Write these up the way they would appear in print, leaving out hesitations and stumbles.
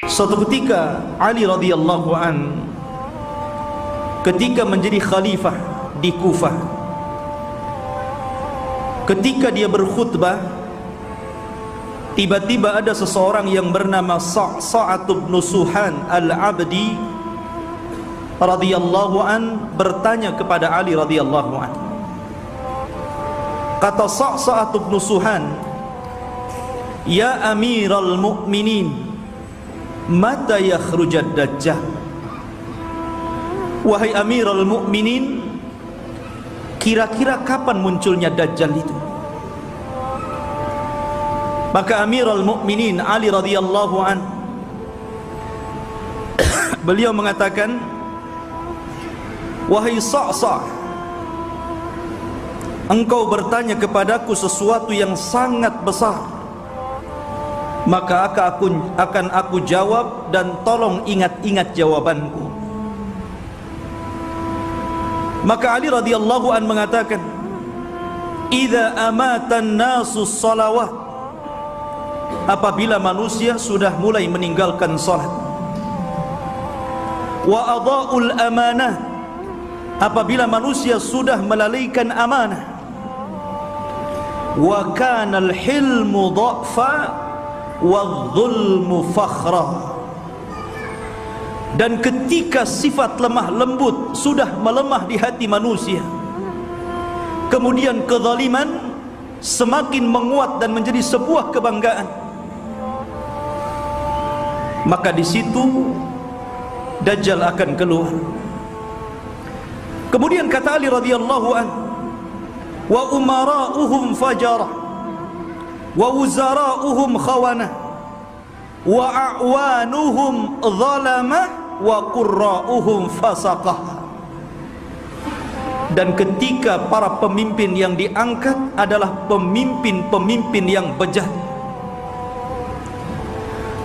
Suatu ketika Ali radhiyallahu an ketika menjadi khalifah di Kufah, ketika dia berkhutbah, tiba-tiba ada seseorang yang bernama Sa'sa'ah bin Suhan al-Abdi radhiyallahu an bertanya kepada Ali radhiyallahu an. Kata Sa'sa'ah bin Suhan, "Ya Amiral Mu'minin, mata yakhrujad dajjal?" Wahai Amirul Mukminin, kira-kira kapan munculnya dajjal itu? Maka Amirul Mukminin Ali radhiyallahu an beliau mengatakan, "Wahai Sa'sa'ah, engkau bertanya kepadaku sesuatu yang sangat besar, maka akan aku jawab, dan tolong ingat-ingat jawabanku." Maka Ali radhiyallahu an mengatakan, "Idza amatan nasus salawat," apabila manusia sudah mulai meninggalkan salat, "wa adaa'ul amanah," apabila manusia sudah melalaikan amanah, "wa kana al-hilmu dha'fa wal-zulmu fakhra," dan ketika sifat lemah lembut sudah melemah di hati manusia, kemudian kezaliman semakin menguat dan menjadi sebuah kebanggaan, maka di situ Dajjal akan keluar. Kemudian kata Ali radhiyallahu an, "Wa umara'uhum fajarah, wa wuzara'uhum khawanah, wa a'wanuhum zalamah, wa qurra'uhum fasaqah." Dan ketika para pemimpin yang diangkat adalah pemimpin-pemimpin yang bejat,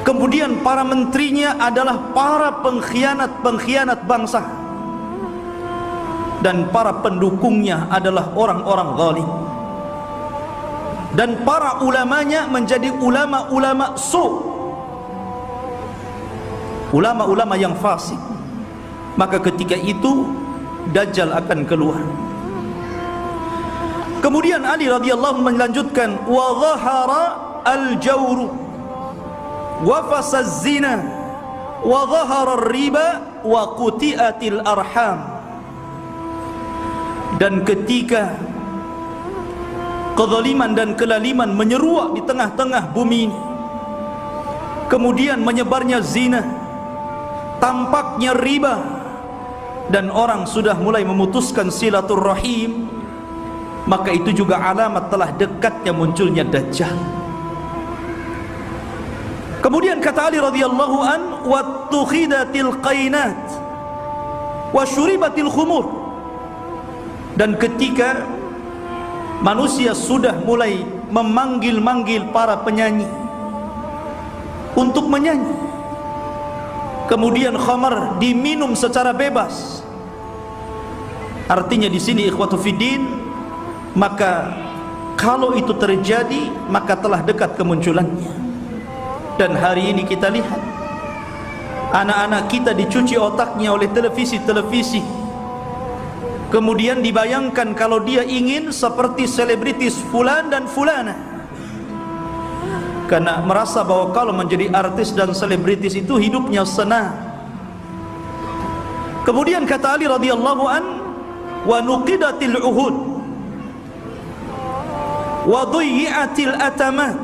kemudian para menterinya adalah para pengkhianat-pengkhianat bangsa, dan para pendukungnya adalah orang-orang zalim, dan para ulamanya menjadi ulama-ulama ulama-ulama yang fasik. Maka ketika itu Dajjal akan keluar. Kemudian Ali radhiyallahu melanjutkan, "Wa dhahara al-jawru wa fasaz zina wa dhahara ar-riba wa quti'atil arham." Dan ketika kezaliman dan kelaliman menyeruak di tengah-tengah bumi ini, kemudian menyebarnya zina, tampaknya riba, dan orang sudah mulai memutuskan silaturrahim, maka itu juga alamat telah dekatnya munculnya Dajjal. Kemudian kata Ali radhiyallahu an, "Wattukhidatil qainat wa syuribatil khumur." Dan ketika manusia sudah mulai memanggil-manggil para penyanyi untuk menyanyi, kemudian khamar diminum secara bebas. Artinya di sini ikhwatu fiddin, maka kalau itu terjadi maka telah dekat kemunculannya. Dan hari ini kita lihat anak-anak kita dicuci otaknya oleh televisi-televisi, kemudian dibayangkan kalau dia ingin seperti selebritis fulan dan fulana, karena merasa bahwa kalau menjadi artis dan selebritis itu hidupnya senang. Kemudian kata Ali radhiyallahu an, "Wa nuqidatil uhud wa dhuyyatil atamat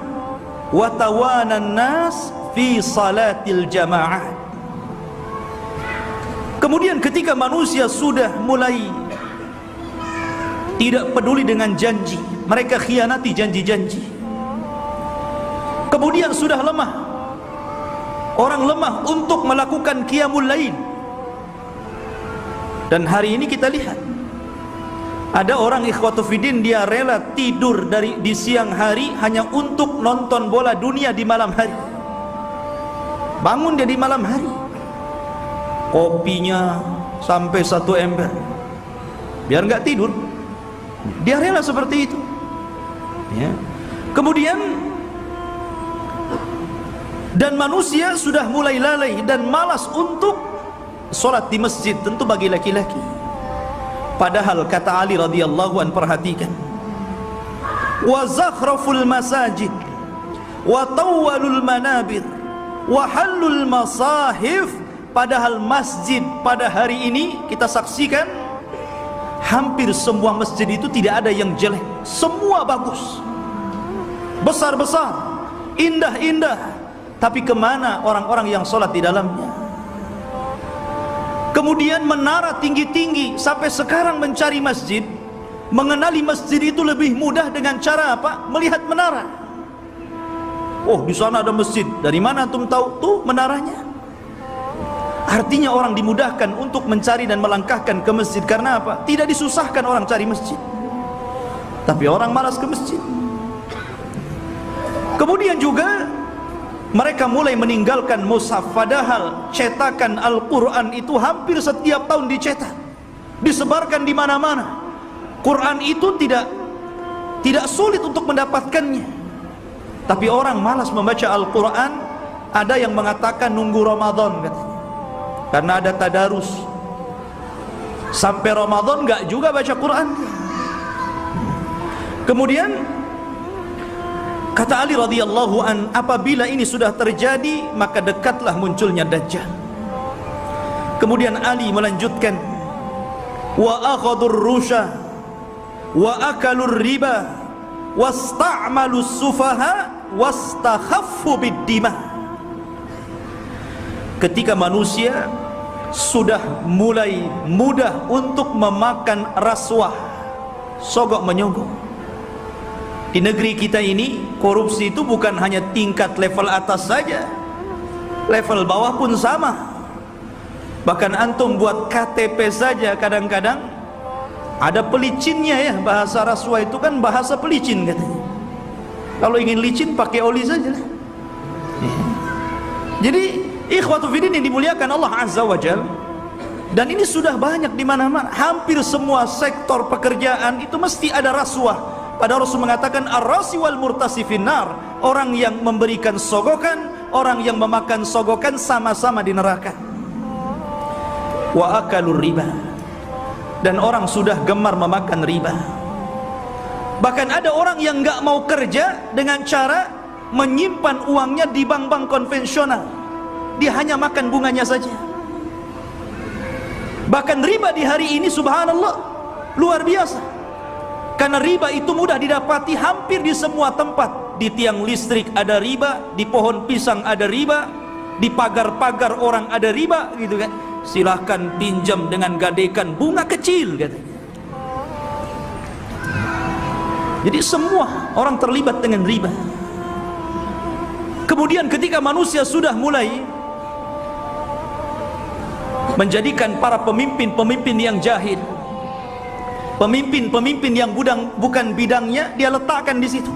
wa tawanan nas fi salatil jamaah." Kemudian ketika manusia sudah mulai tidak peduli dengan janji, mereka khianati janji-janji, kemudian sudah lemah, orang lemah untuk melakukan qiyamul lail. Dan hari ini kita lihat ada orang ikhwatu fiddin, dia rela tidur di siang hari hanya untuk nonton bola dunia di malam hari. Bangun dia di malam hari, kopinya sampai 1 ember biar nggak tidur, dia rela seperti itu ya. Kemudian Dan manusia sudah mulai lalai dan malas untuk solat di masjid, tentu bagi laki-laki. Padahal kata Ali radhiyallahu an, perhatikan, wa zakhraful masajid wa tawwalul manabir wa halul masahif. Padahal masjid pada hari ini kita saksikan hampir semua masjid itu tidak ada yang jelek, semua bagus, besar-besar, indah-indah. Tapi kemana orang-orang yang sholat di dalamnya? Kemudian menara tinggi-tinggi. Sampai sekarang mencari masjid, mengenali masjid itu lebih mudah dengan cara apa? Melihat menara. Oh, di sana ada masjid. Dari mana antum tahu? Tuh menaranya. Artinya orang dimudahkan untuk mencari dan melangkahkan ke masjid. Karena apa? Tidak disusahkan orang cari masjid, tapi orang malas ke masjid. Kemudian juga mereka mulai meninggalkan mushaf. Padahal cetakan Al-Quran itu hampir setiap tahun dicetak, disebarkan di mana-mana. Quran itu tidak sulit untuk mendapatkannya, tapi orang malas membaca Al-Quran. Ada yang mengatakan nunggu Ramadan katanya, karena ada tadarus. Sampai Ramadan enggak juga baca Quran. Kemudian kata Ali radhiyallahu an, apabila ini sudah terjadi, maka dekatlah munculnya Dajjal. Kemudian Ali melanjutkan, wa akhadur rusha wa akalur riba wasta'malus sufaha wastakhaffu bid-dima. Ketika manusia sudah mulai mudah untuk memakan rasuah, sogok menyogok. Di negeri kita ini korupsi itu bukan hanya tingkat level atas saja, level bawah pun sama. Bahkan antum buat KTP saja kadang-kadang ada pelicinnya ya. Bahasa rasuah itu kan bahasa pelicin katanya. Kalau ingin licin pakai oli saja lah. Jadi ikhwatu fiddin yang dimuliakan Allah Azza wa Jal, dan ini sudah banyak di mana-mana. Hampir semua sektor pekerjaan itu mesti ada rasuah. Padahal Rasul mengatakan ar-rasi wal murtasi finnar. Orang yang memberikan sogokan, orang yang memakan sogokan sama-sama di neraka. Wa akalur riba, dan orang sudah gemar memakan riba. Bahkan ada orang yang enggak mau kerja dengan cara menyimpan uangnya di bank-bank konvensional. Dia hanya makan bunganya saja. Bahkan riba di hari ini subhanallah luar biasa. Karena riba itu mudah didapati hampir di semua tempat. Di tiang listrik ada riba, di pohon pisang ada riba, di pagar-pagar orang ada riba, gitu kan. Silahkan pinjam dengan gadekan bunga kecil katanya. Jadi semua orang terlibat dengan riba. Kemudian ketika manusia sudah mulai menjadikan para pemimpin-pemimpin yang jahil, pemimpin-pemimpin yang bukan bidangnya, dia letakkan di situ.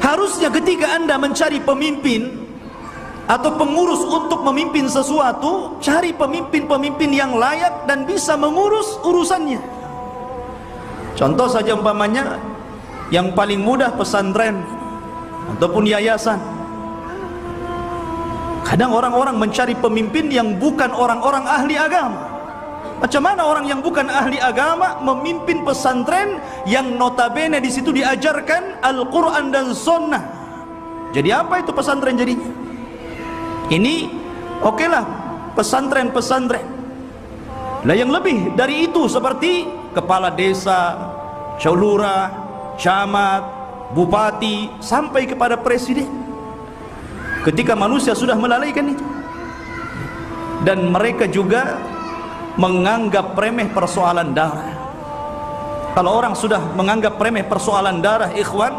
Harusnya ketika Anda mencari pemimpin atau pengurus untuk memimpin sesuatu, cari pemimpin-pemimpin yang layak dan bisa mengurus urusannya. Contoh saja umpamanya yang paling mudah pesantren ataupun yayasan. Kadang orang-orang mencari pemimpin yang bukan orang-orang ahli agama. Macam mana orang yang bukan ahli agama memimpin pesantren yang notabene di situ diajarkan Al-Quran dan Sunnah? Jadi apa itu pesantren jadinya? Ini okelah pesantren-pesantren. Nah yang lebih dari itu seperti kepala desa, lurah, camat, bupati, sampai kepada presiden. Ketika manusia sudah melalaikan itu, dan mereka juga menganggap remeh persoalan darah. Kalau orang sudah menganggap remeh persoalan darah, ikhwan,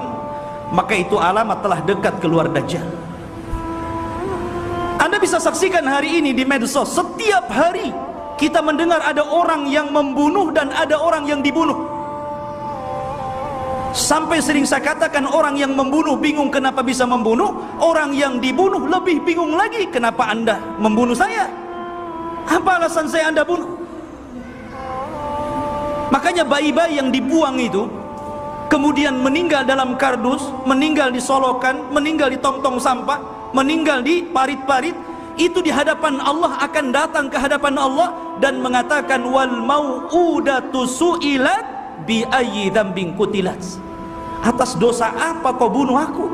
maka itu alamat telah dekat keluar Dajjal. Anda bisa saksikan hari ini di medsos, setiap hari kita mendengar ada orang yang membunuh dan ada orang yang dibunuh. Sampai sering saya katakan, orang yang membunuh bingung kenapa bisa membunuh, orang yang dibunuh lebih bingung lagi, kenapa Anda membunuh saya? Apa alasan saya Anda bunuh? Makanya bayi-bayi yang dibuang itu kemudian meninggal dalam kardus, meninggal di solokan, meninggal di tong-tong sampah, meninggal di parit-parit, itu di hadapan Allah akan datang ke hadapan Allah dan mengatakan wal mau'udatu su'ilat bi ayyi dzambin qutilat. Atas dosa apa kau bunuh aku?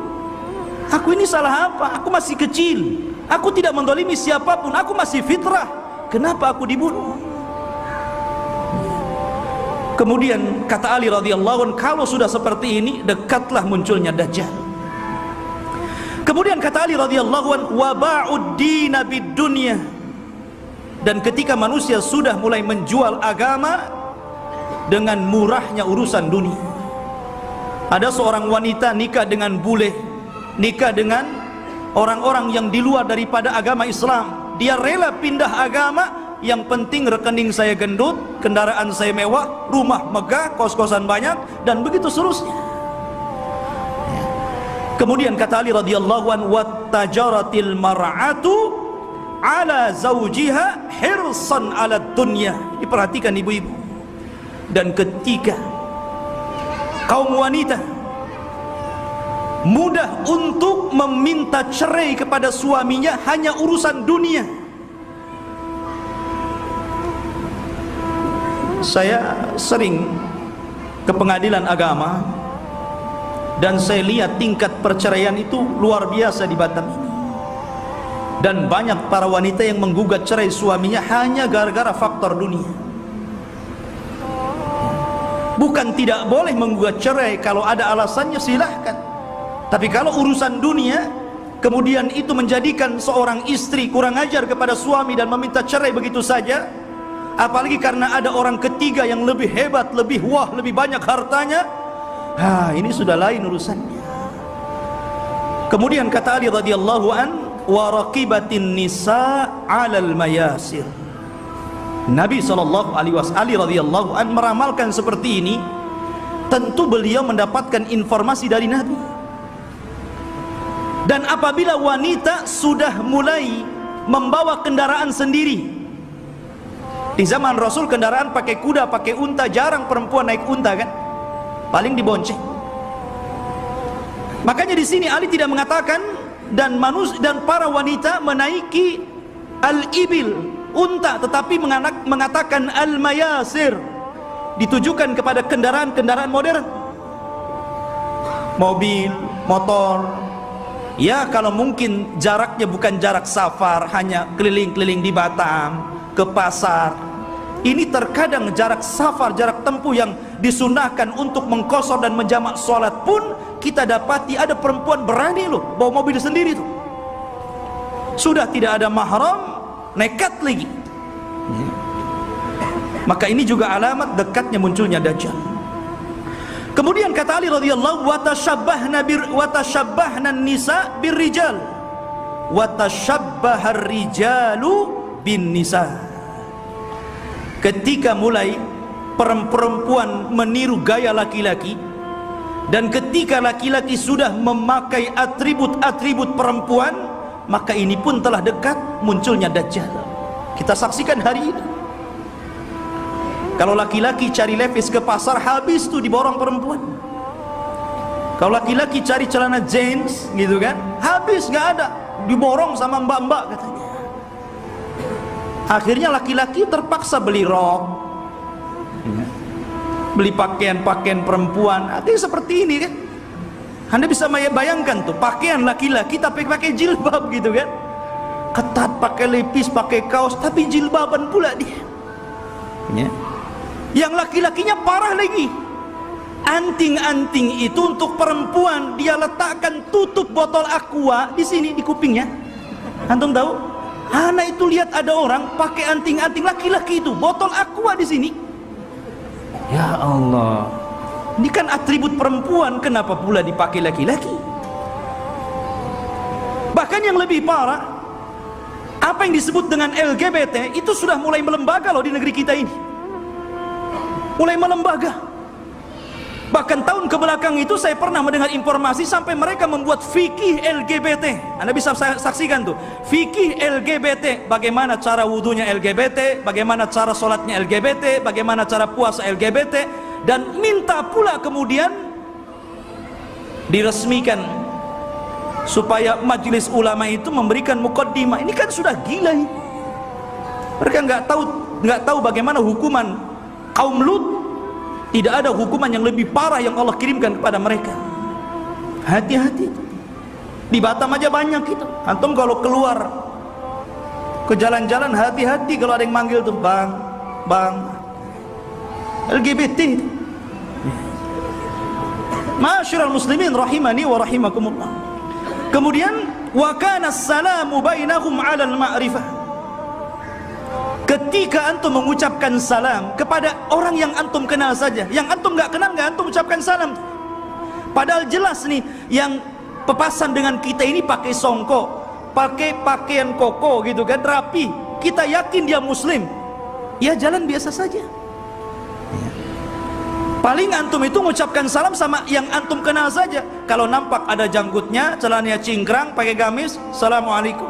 Aku ini salah apa? Aku masih kecil, aku tidak mendolimi siapapun, aku masih fitrah, kenapa aku dibunuh? Kemudian kata Ali radhiyallahu anhu, kalau sudah seperti ini, dekatlah munculnya Dajjal. Kemudian kata Ali radhiyallahu anhu, wa ba'ud dina bid dunya. Dan ketika manusia sudah mulai menjual agama dengan murahnya urusan dunia. Ada seorang wanita nikah dengan bule, nikah dengan orang-orang yang di luar daripada agama Islam. Dia rela pindah agama, yang penting rekening saya gendut, kendaraan saya mewah, rumah megah, kos-kosan banyak, dan begitu seterusnya. Kemudian kata Ali radhiyallahu anhu, wattajaratil mar'atu ala zawjiha hirsan ala dunya. Diperhatikan ibu-ibu. Dan ketika kaum wanita mudah untuk meminta cerai kepada suaminya hanya urusan dunia. Saya sering ke pengadilan agama dan saya lihat tingkat perceraian itu luar biasa di Batam ini. Dan banyak para wanita yang menggugat cerai suaminya hanya gara-gara faktor dunia. Bukan tidak boleh menggugat cerai, kalau ada alasannya silahkan. Tapi kalau urusan dunia, kemudian itu menjadikan seorang istri kurang ajar kepada suami dan meminta cerai begitu saja, apalagi karena ada orang ketiga yang lebih hebat, lebih wah, lebih banyak hartanya, ini sudah lain urusannya. Kemudian kata Ali radhiyallahu an, wa raqibatin nisa 'alal mayasir. Nabi sallallahu alaihi wasallam radhiyallahu an meramalkan seperti ini. Tentu beliau mendapatkan informasi dari Nabi. Dan apabila wanita sudah mulai membawa kendaraan sendiri, di zaman Rasul kendaraan pakai kuda, pakai unta, jarang perempuan naik unta kan, paling dibonceng. Makanya di sini Ali tidak mengatakan dan para wanita menaiki al-ibil, unta, tetapi mengatakan al-mayasir, ditujukan kepada kendaraan-kendaraan modern, mobil, motor. Ya kalau mungkin jaraknya bukan jarak safar, hanya keliling-keliling di Batam, ke pasar. Ini terkadang jarak safar, jarak tempuh yang disunahkan untuk mengqashar dan menjamak sholat pun kita dapati ada perempuan berani loh bawa mobil sendiri tuh. Sudah tidak ada mahram, nekat lagi. Maka ini juga alamat dekatnya munculnya Dajjal. Kemudian kata Ali radhiyallahu watashabbahna nisa birrijal watashabbahar rijalu bin nisa. Ketika mulai perempuan meniru gaya laki-laki, dan ketika laki-laki sudah memakai atribut-atribut perempuan, maka ini pun telah dekat munculnya Dajjal. Kita saksikan hari ini. Kalau laki-laki cari levis ke pasar, habis tuh diborong perempuan. Kalau laki-laki cari celana jeans gitu kan, habis, nggak ada, diborong sama mbak-mbak katanya. Akhirnya laki-laki terpaksa beli rok, beli pakaian-pakaian perempuan. Artinya seperti ini kan. Anda bisa bayangkan tuh, pakaian laki-laki tapi pakai jilbab gitu kan, ketat, pakai lepis, pakai kaos, tapi jilbaban pula dia ya. Yang laki-lakinya parah lagi, anting-anting itu untuk perempuan dia letakkan tutup botol aqua di sini di kupingnya. Antum tahu? Anak itu lihat ada orang pakai anting-anting laki-laki itu, botol aqua di sini. Ya Allah, ini kan atribut perempuan, kenapa pula dipakai laki-laki? Bahkan yang lebih parah, apa yang disebut dengan LGBT itu sudah mulai melembaga loh di negeri kita ini. Mulai melembaga. Bahkan tahun kebelakang itu saya pernah mendengar informasi sampai mereka membuat fikih LGBT. Anda bisa saksikan tuh, fikih LGBT, bagaimana cara wudunya LGBT, bagaimana cara sholatnya LGBT, bagaimana cara puasa LGBT, dan minta pula kemudian diresmikan supaya majelis ulama itu memberikan muqaddimah. Ini kan sudah gila ini. Mereka nggak tahu bagaimana hukuman kaum Lut. Tidak ada hukuman yang lebih parah yang Allah kirimkan kepada mereka. Hati-hati. Di Batam aja banyak itu. Antum kalau keluar ke jalan-jalan, hati-hati kalau ada yang manggil tuh, bang LGBT. Ma'asyiral muslimin rahimani wa rahimakumullah. Kemudian wa kana as-salamu bainahum 'ala al-ma'rifah. Ketika antum mengucapkan salam kepada orang yang antum kenal saja, yang antum enggak kenal enggak antum ucapkan salam. Padahal jelas nih yang pepasan dengan kita ini pakai songkok, pakai pakaian koko gitu kan, rapi. Kita yakin dia muslim. Ya jalan biasa saja. Paling antum itu mengucapkan salam sama yang antum kenal saja. Kalau nampak ada janggutnya, celananya cingkrang, pakai gamis, assalamualaikum.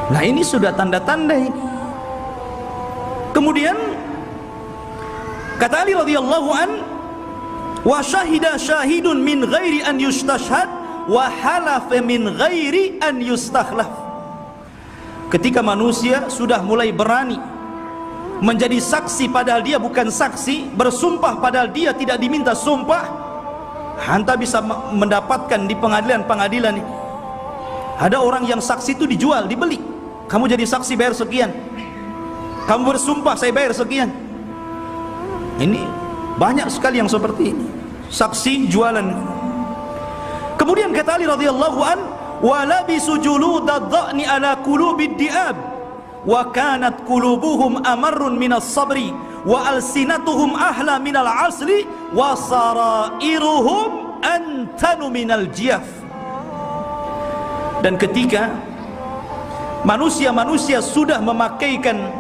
Nah ini sudah tanda-tanda ini. Kemudian kata Ali radhiyallahu an, wa syahida syahidun min ghairi an yustashhad wa halafa min ghairi an yustakhlaf. Ketika manusia sudah mulai berani menjadi saksi padahal dia bukan saksi, bersumpah padahal dia tidak diminta sumpah, anda bisa mendapatkan di pengadilan-pengadilan ini. Ada orang yang saksi itu dijual, dibeli. Kamu jadi saksi bayar sekian, kamu bersumpah saya bayar sekian. Ini banyak sekali yang seperti ini, saksi jualan. Kemudian kata Ali radhiyallahu an, wa labisu juludadh-dha'ni ala qulubid di'ab wa kanat qulubuhum amarrun minas sabri wa alsinatuhum ahla minal asli wa sarairuhum antanu minal jiyaf. Dan ketika manusia-manusia sudah memakaikan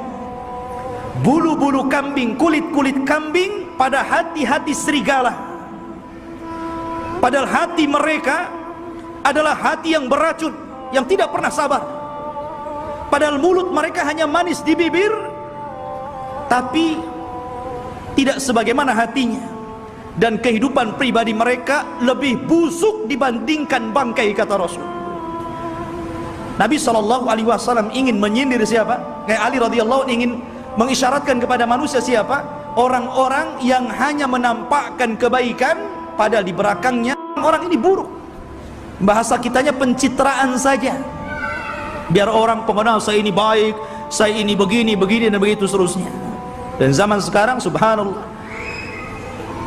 bulu-bulu kambing, kulit-kulit kambing pada hati-hati serigala, padahal hati mereka adalah hati yang beracun, yang tidak pernah sabar. Padahal mulut mereka hanya manis di bibir, tapi tidak sebagaimana hatinya. Dan kehidupan pribadi mereka lebih busuk dibandingkan bangkai, kata Rasul. Nabi SAW ingin menyindir siapa? Kayak Ali radhiyallahu ingin mengisyaratkan kepada manusia siapa? Orang-orang yang hanya menampakkan kebaikan padahal di belakangnya orang ini buruk. Bahasa kitanya pencitraan saja, biar orang pengenal saya ini baik, saya ini begini, begini dan begitu seterusnya. Dan zaman sekarang subhanallah,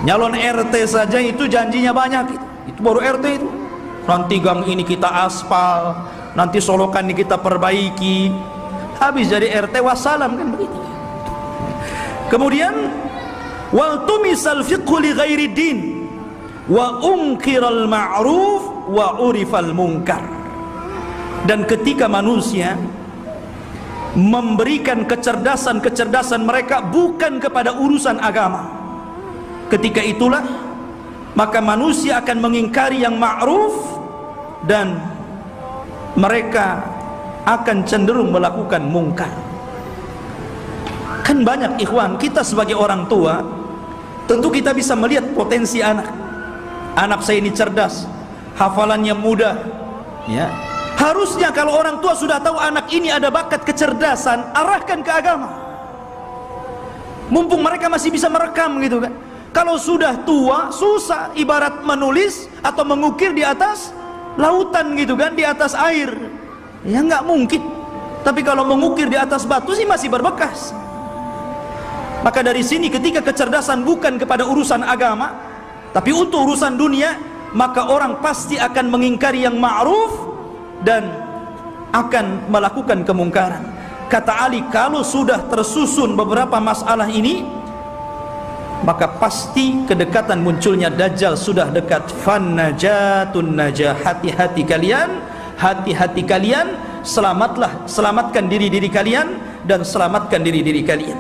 nyalon RT saja itu janjinya banyak. Itu baru RT itu. Nanti gang ini kita aspal, nanti solokan ini kita perbaiki. Habis jadi RT wassalam kan begitu. Kemudian wal tumisal fiqhu li ghairi din wa unkiral ma'ruf wa urifal munkar. Dan ketika manusia memberikan kecerdasan mereka bukan kepada urusan agama, ketika itulah maka manusia akan mengingkari yang ma'ruf dan mereka akan cenderung melakukan mungkar. Kan banyak ikhwan, kita sebagai orang tua tentu kita bisa melihat potensi anak. Anak saya ini cerdas, hafalannya mudah, ya. Harusnya kalau orang tua sudah tahu anak ini ada bakat kecerdasan, arahkan ke agama. Mumpung mereka masih bisa merekam gitu kan. Kalau sudah tua, susah, ibarat menulis atau mengukir di atas lautan gitu kan, di atas air. Ya nggak mungkin. Tapi kalau mengukir di atas batu sih masih berbekas. Maka dari sini ketika kecerdasan bukan kepada urusan agama, tapi untuk urusan dunia, maka orang pasti akan mengingkari yang ma'ruf dan akan melakukan kemungkaran. Kata Ali, kalau sudah tersusun beberapa masalah ini, maka pasti kedekatan munculnya Dajjal sudah dekat. Fan najatun najah, hati-hati kalian, selamatkan diri kalian dan selamatkan diri kalian.